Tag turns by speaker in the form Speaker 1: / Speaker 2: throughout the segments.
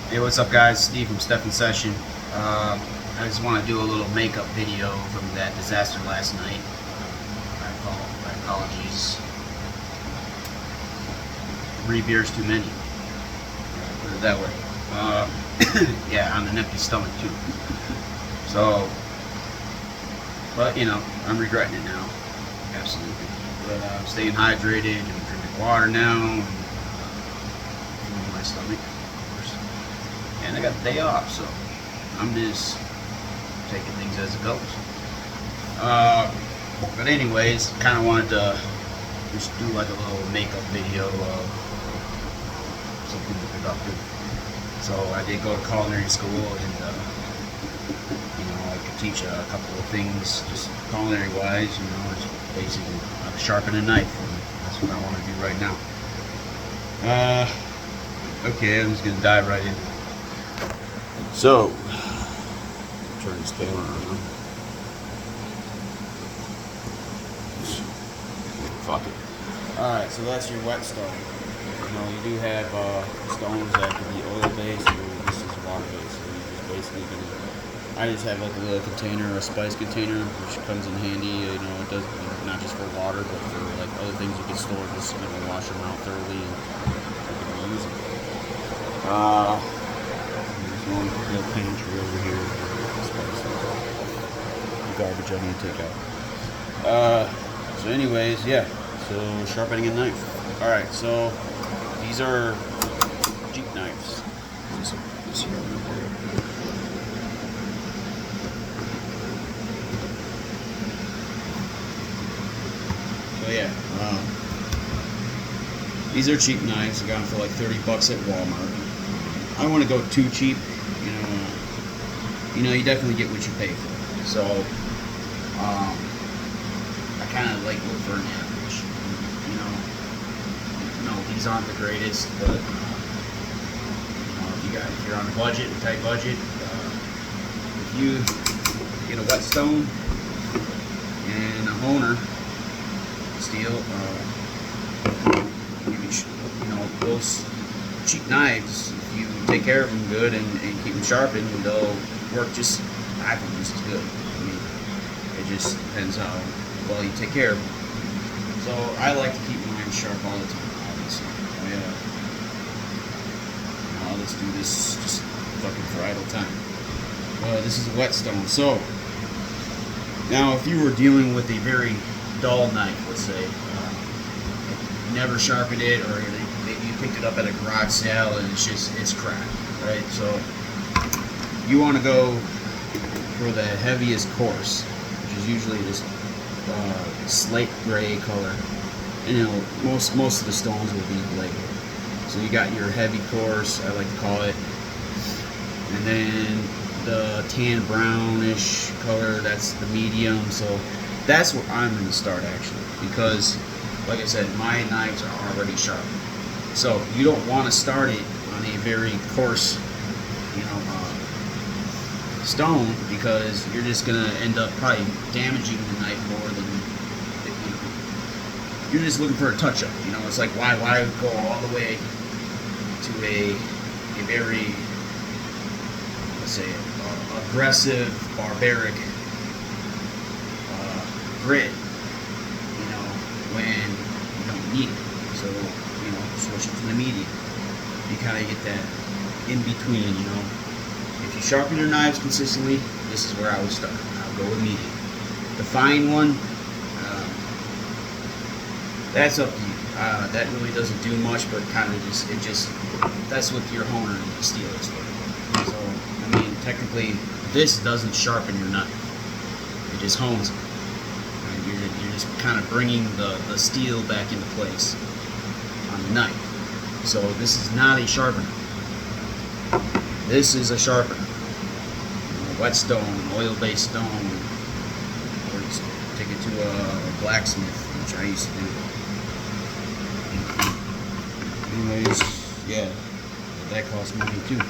Speaker 1: Hey, what's up, guys? Steve from Step in Session. I just want to do a little makeup video from that disaster last night. My apologies. 3 beers too many. Put it that way. Yeah, on an empty stomach too. So, but you know, I'm regretting it now. Absolutely. But I'm staying hydrated and drinking water now. And, my stomach. And I got the day off, so I'm just taking things as it goes. But anyways, kind of wanted to just do like a little makeup video of something productive. So I did go to culinary school, and I could teach a couple of things, just culinary wise. It's basically how to sharpen a knife. And that's what I want to do right now. Okay, I'm just gonna dive right in. So, turn this camera around. Fuck it. Alright, so that's your wet stone. You do have stones that can be oil based, or this is water based. So you're just basically gonna. I just have like a little container, a spice container, which comes in handy. It does not just for water, but for like other things you can store. Just wash them out thoroughly and use them. One little pantry over here. Garbage I need to take out. So anyways, yeah. So sharpening a knife. Alright, so these are cheap knives. So yeah, these are cheap knives. I got them for like $30 at Walmart. I don't want to go too cheap. You definitely get what you pay for. So, I kind of like look for an average. These aren't the greatest, but if you're on a budget, a tight budget, if you get a whetstone and a honer steel, those cheap knives, if you take care of them good and keep them sharpened, they'll work just, I think, just as good. It just depends how well you take care of them. So I like to keep mine sharp all the time, obviously. I'll just do this just fucking for idle time. This is a whetstone. So now, if you were dealing with a very dull knife, let's say, you never sharpened it, or maybe you picked it up at a garage sale and it's cracked, right? So you want to go for the heaviest course, which is usually this slate gray color. And most of the stones will be bladed. So you got your heavy course, I like to call it, and then the tan brownish color, that's the medium. So that's where I'm going to start, actually, because like I said, my knives are already sharpened. So you don't want to start it on a very coarse stone, because you're just going to end up probably damaging the knife more than you're just looking for a touch-up. It's like, why go all the way to a very, let's say, aggressive, barbaric grit, when you don't need it. So, switch it to the medium. You kind of get that in between, If you sharpen your knives consistently, this is where I would start. I'll go with medium. The fine one, that's up to you. That really doesn't do much, but kind of that's what your honer and the steel is for. So, technically, this doesn't sharpen your knife. It just hones it. You're just kind of bringing the steel back into place on the knife. So this is not a sharpener. This is a sharpener. Whetstone, oil-based stone, or just take it to a blacksmith, which I used to do. Anyways, yeah, that costs money too.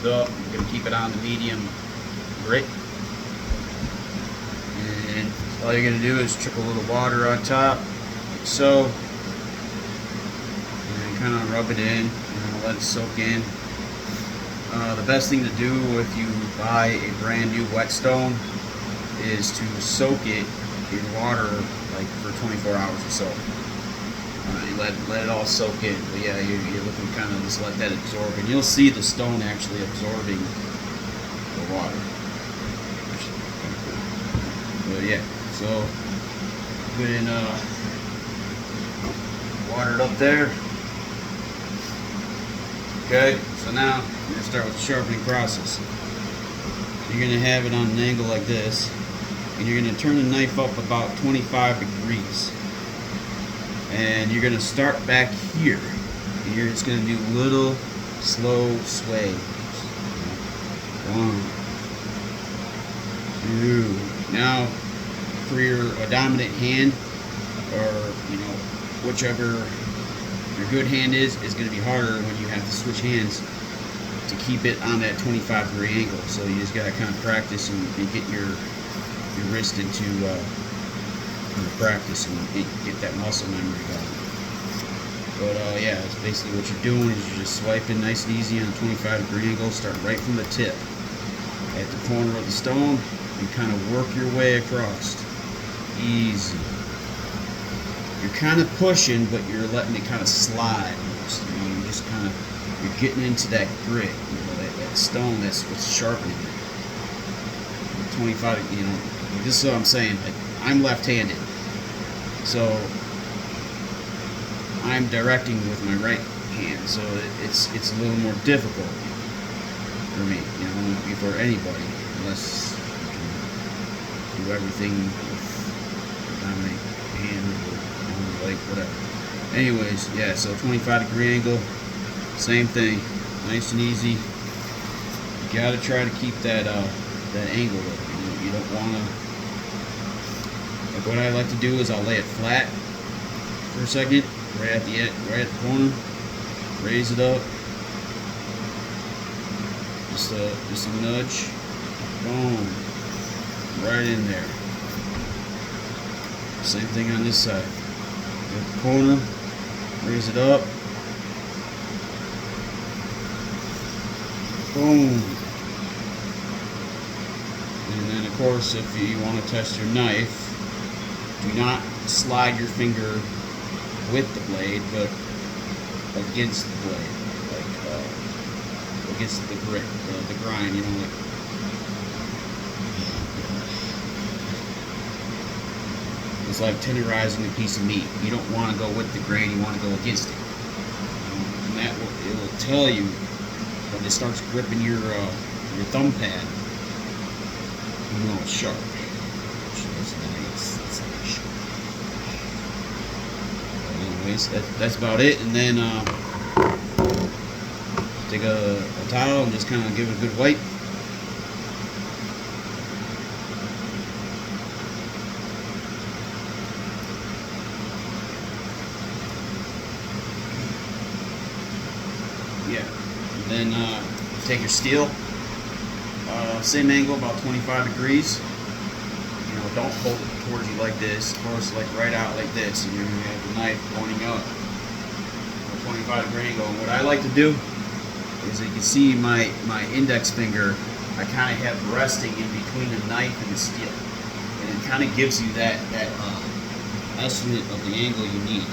Speaker 1: So I'm gonna keep it on the medium grit, and all you're gonna do is trickle a little water on top, like so. And kind of rub it in, let it soak in. The best thing to do if you buy a brand new whetstone is to soak it in water like for 24 hours or so. You let it all soak in. But yeah, you're looking kind of just let that absorb, and you'll see the stone actually absorbing the water. But yeah, so put in water it up there. Okay, so now we're gonna start with the sharpening process. You're gonna have it on an angle like this, and you're gonna turn the knife up about 25 degrees. And you're gonna start back here. And you're just gonna do little slow sway. 1, 2. Now, for your dominant hand, or whichever your good hand is gonna be harder when you have to switch hands to keep it on that 25-degree angle. So you just gotta kind of practice and get your wrist into practice and get that muscle memory going. But yeah, it's basically what you're doing is you're just swiping nice and easy on a 25-degree angle, starting right from the tip at the corner of the stone, and kind of work your way across. Easy. You're kind of pushing, but you're letting it kind of slide. You're just kind of getting into that grit, that stone. That's what's sharpening it. 25, this is what I'm saying. Like, I'm left-handed, so I'm directing with my right hand, so it's a little more difficult for me, for anybody, unless you can do everything with the dominant hand or like whatever. Anyways, yeah, so 25-degree angle, same thing, nice and easy. You gotta try to keep that angle up. You don't want to. What I like to do is I'll lay it flat for a second, right at the corner, raise it up, just a nudge, boom, right in there. Same thing on this side. At the corner, raise it up, boom. And then of course, if you want to test your knife, do not slide your finger with the blade, but against the blade, like against the grit, the grind. It's like tenderizing a piece of meat. You don't want to go with the grain; you want to go against it. And it will tell you when it starts gripping your thumb pad. It's sharp. Anyways, that's about it. And then take a towel and just kind of give it a good wipe. Yeah. And then take your steel. Same angle, about 25 degrees. Don't hold it towards you like this. Of course, like right out like this, and you're going to have the knife pointing up. 25-degree angle. And what I like to do is, you can see my index finger, I kind of have resting in between the knife and the steel, and it kind of gives you that estimate of the angle you need.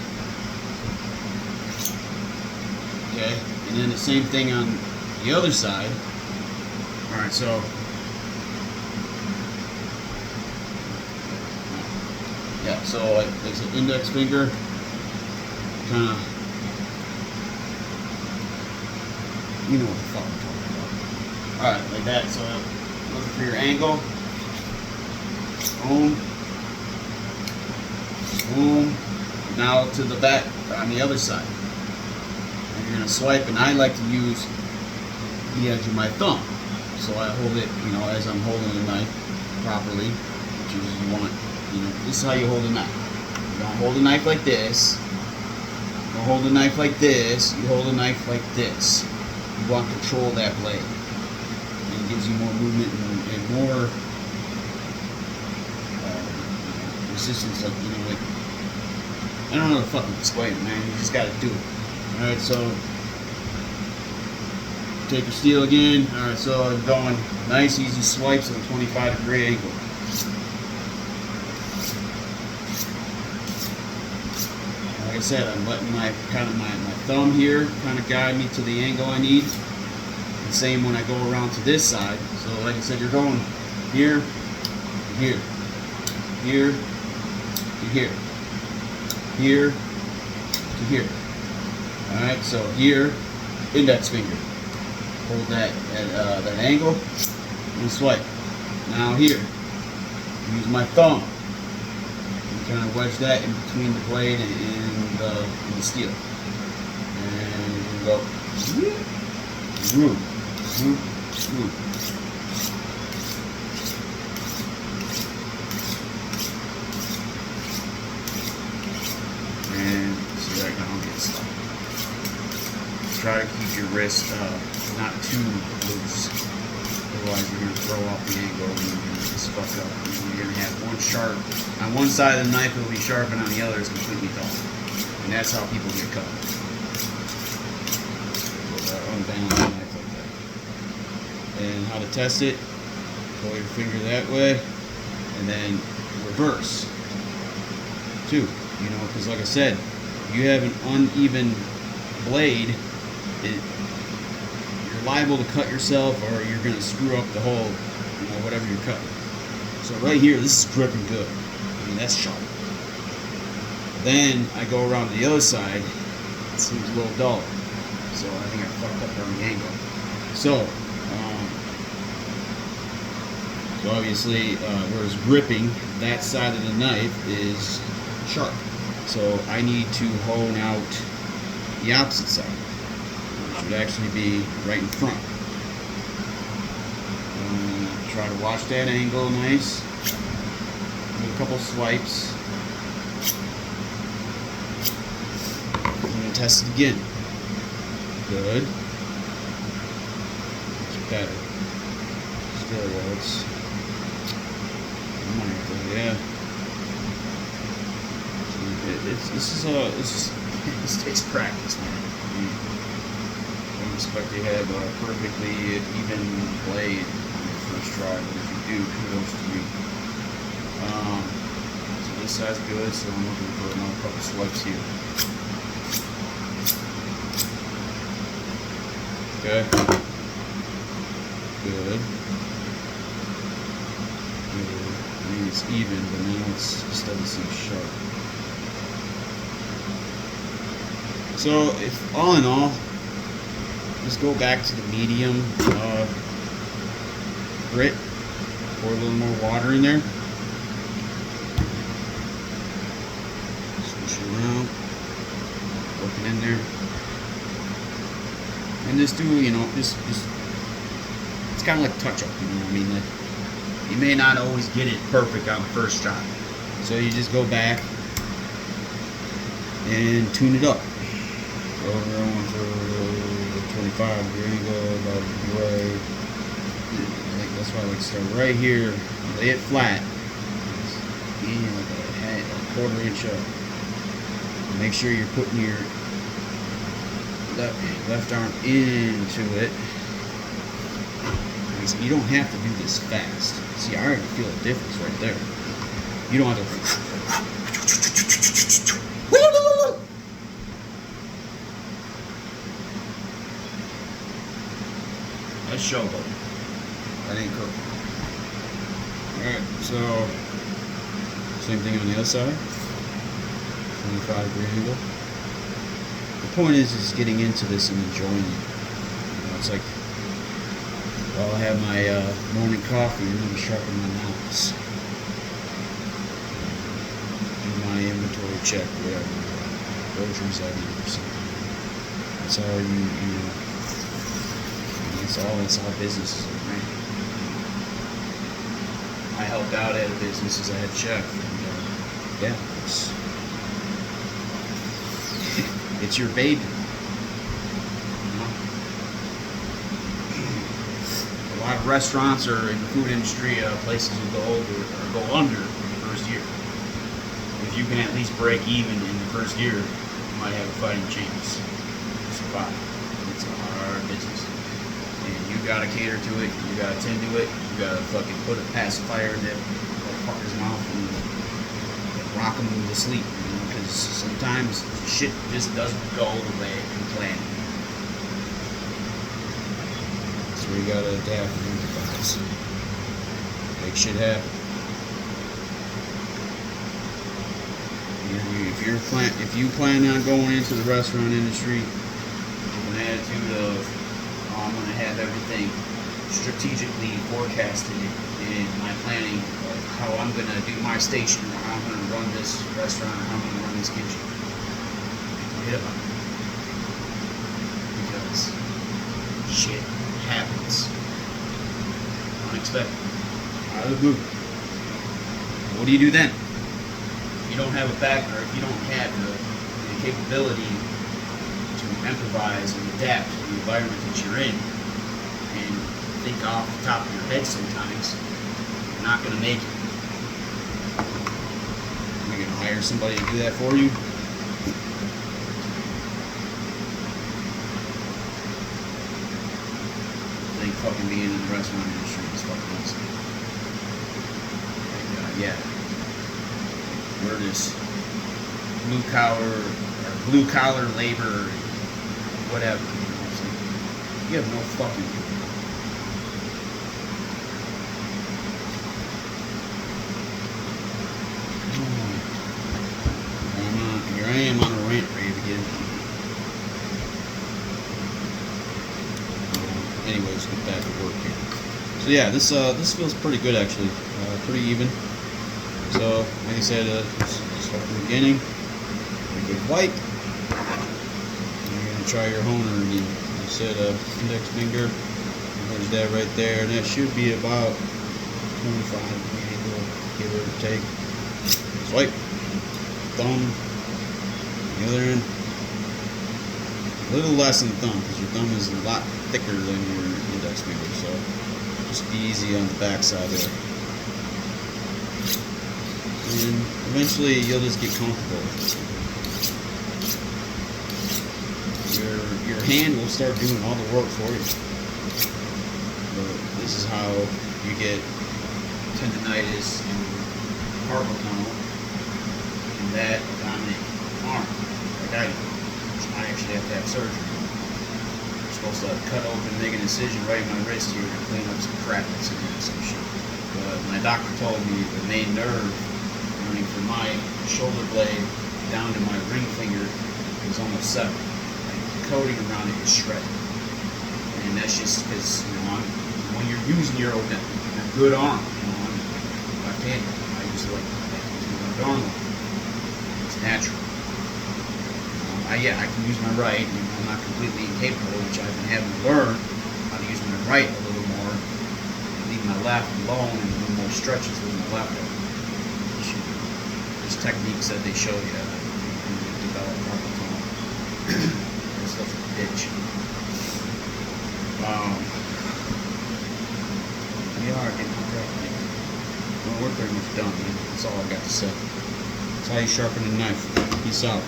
Speaker 1: Okay, and then the same thing on the other side. All right, so. Yeah, so like there's an index finger, kind of, what the fuck I'm talking about. Alright, like that, so looking for your angle, boom, boom, now to the back, on the other side, and you're going to swipe, and I like to use the edge of my thumb, so I hold it, as I'm holding the knife properly, which is you want. This is how you hold a knife. You don't hold a knife like this. You don't hold a knife like this. You hold a knife like this. You want to control that blade. And it gives you more movement and more resistance. Like, I don't know how to fucking explain it, man. You just gotta do it. Alright, so take your steel again. Alright, so I'm going nice easy swipes at a 25-degree angle. Like I said, I'm letting my thumb here kind of guide me to the angle I need. The same when I go around to this side. So like I said, you're going here, here, here, to here, here, to here. Alright, so here, index finger. Hold that angle and swipe. Now here, use my thumb. And kind of wedge that in between the blade and the steel. And you go swoop, swoop, swoop. And see right now I'm getting stuck. Try to keep your wrist not too loose. Otherwise you're going to throw off the angle and you're going to just fuck up. You're going to have one sharp. On one side of the knife it will be sharp and on the other it's completely dull. And that's how people get cut. Unbend the knife like that. And how to test it, pull your finger that way and then reverse too. You know, because like I said, you have an uneven blade, you're liable to cut yourself or you're going to screw up the whole, you know, whatever you're cutting. So right here, this is gripping good. I mean, that's sharp. Then I go around to the other side, it seems a little dull. So I think I fucked up on the angle. So obviously, whereas gripping, that side of the knife is sharp. So I need to hone out the opposite side, which would actually be right in front. Try to watch that angle nice. Do a couple swipes. I'm going to test it again. Good. It's better. Still though, it's yeah. This takes practice, man. I don't expect to have a perfectly even blade on your first try, but if you do, kudos to you. So this side's good, so I'm looking for another couple swipes here. Okay. Good. I mean, it's even, but now it just doesn't seem sharp. So, if all in all, just go back to the medium grit, pour a little more water in there, switch it around, working in there, and just do, you know, just it's kind of like touch-up, you know what I mean? Like, you may not always get it perfect on the first shot, so you just go back and tune it up. So we're going for 25-degree angle, about the way. I think that's why I like to start right here, lay it flat, like a quarter-inch up. Make sure you're putting your left arm into it. You don't have to do this fast. See, I already feel a difference right there. You don't have to. That's showboat. That ain't cooking. Alright, so same thing on the other side. 25-degree angle. The point is getting into this and enjoying it. You know, it's like, well, I have my morning coffee and then sharpen my knives. Do my inventory check, whatever. Groceries I need or something. That's all you know. That's all business is, right? I helped out at a business as a head chef. And, yeah, it's your baby. A lot of restaurants or in the food industry, places will go over or go under in the first year. If you can at least break even in the first year, you might have a fighting chance. spot. It's a hard business. And you gotta cater to it, you gotta tend to it, you gotta fucking put a pacifier in that fucker's mouth and rock him to sleep, you know, because sometimes shit just doesn't go the way you planned. So you gotta adapt and improvise. Make shit happen. If you plan on going into the restaurant industry with an attitude of, oh, I'm going to have everything strategically forecasted in my planning of how I'm going to do my station, or how I'm going to run this restaurant, or how I'm going to run this kitchen, hit up. Because shit happens. Unexpected. Out of the blue. What do you do then? You don't have a back, or if you don't have the capability to improvise and adapt to the environment that you're in and think off the top of your head sometimes, you're not going to make it. You're going to hire somebody to do that for you. I think fucking being in the restaurant industry is fucking awesome. Yeah. We're just blue collar labor, whatever. You know what I'm saying? You have no fucking clue. Here I am on a rant rave again. Anyways, get back to work here. So yeah, this feels pretty good actually. Pretty even. So, like I said, start from the beginning. You get white. And you're going to try your honer again. Like I said, index finger. There's that right there. And that should be about 25 angle, give or take. Swipe. Thumb. The other end. A little less than the thumb, because your thumb is a lot thicker than your index finger. So, just be easy on the back side there. And eventually you'll just get comfortable. Your hand will start doing all the work for you. But this is how you get tendonitis and carpal tunnel and that dominant arm, like I do. I actually have to have surgery. I'm supposed to cut open, make an incision right in my wrist here and clean up some crap that's in there, some shit. But my doctor told me the main nerve running from my shoulder blade down to my ring finger is almost severed. Like, the coating around it is shredded. And that's just because, you know, when you're using your good arm, you know, I'm left-handed. I use like using my left arm. It's natural. I can use my right, and I'm not completely incapable, which I've been having to learn how to use my right a little more, and leave my left alone and do more stretches with my left arm. There's techniques that they show you when you develop carpal tunnel. That stuff's a bitch. We are getting on track. Well, we're pretty much done, man. That's all I've got to say. That's how you sharpen a knife. Peace out.